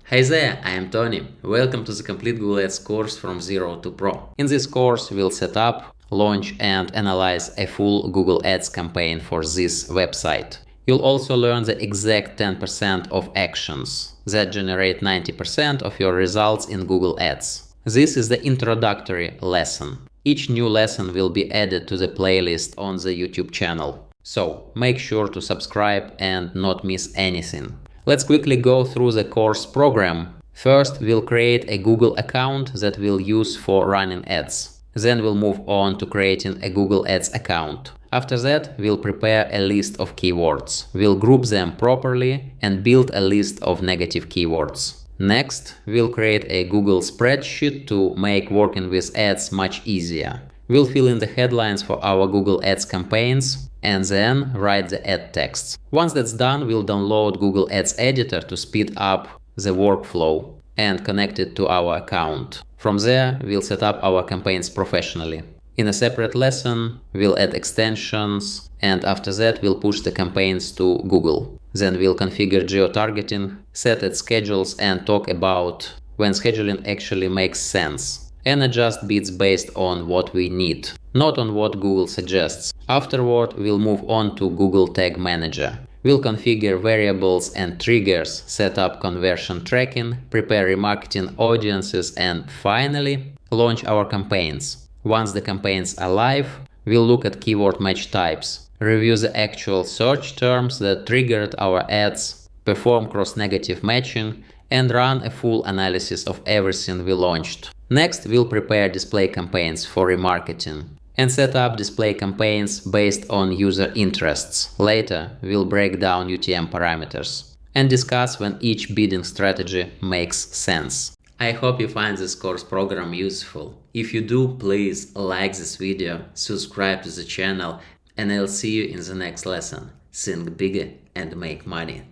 Hey there, I am Tony. Welcome to the Complete Google Ads course from Zero to Pro. In this course, we'll set up, launch and analyze a full Google Ads campaign for this website. You'll also learn the exact 10% of actions that generate 90% of your results in Google Ads. This is the introductory lesson. Each new lesson will be added to the playlist on the YouTube channel. So make sure to subscribe and not miss anything. Let's quickly go through the course program. First, we'll create a Google account that we'll use for running ads. Then we'll move on to creating a Google Ads account. After that, we'll prepare a list of keywords. We'll group them properly and build a list of negative keywords. Next, we'll create a Google spreadsheet to make working with ads much easier. We'll fill in the headlines for our Google Ads campaigns and then write the ad text. Once that's done, we'll download Google Ads Editor to speed up the workflow and connect it to our account. From there, we'll set up our campaigns professionally. In a separate lesson, we'll add extensions, and after that, we'll push the campaigns to Google. Then we'll configure geo-targeting, set ad schedules, and talk about when scheduling actually makes sense, and adjust bids based on what we need, not on what Google suggests. Afterward, we'll move on to Google Tag Manager. We'll configure variables and triggers, set up conversion tracking, prepare remarketing audiences, and finally, launch our campaigns. Once the campaigns are live, we'll look at keyword match types, review the actual search terms that triggered our ads, perform cross-negative matching, and run a full analysis of everything we launched. Next, we'll prepare display campaigns for remarketing and set up display campaigns based on user interests. Later, we'll break down UTM parameters and discuss when each bidding strategy makes sense. I hope you find this course program useful. If you do, please like this video, subscribe to the channel, and I'll see you in the next lesson. Think bigger and make money.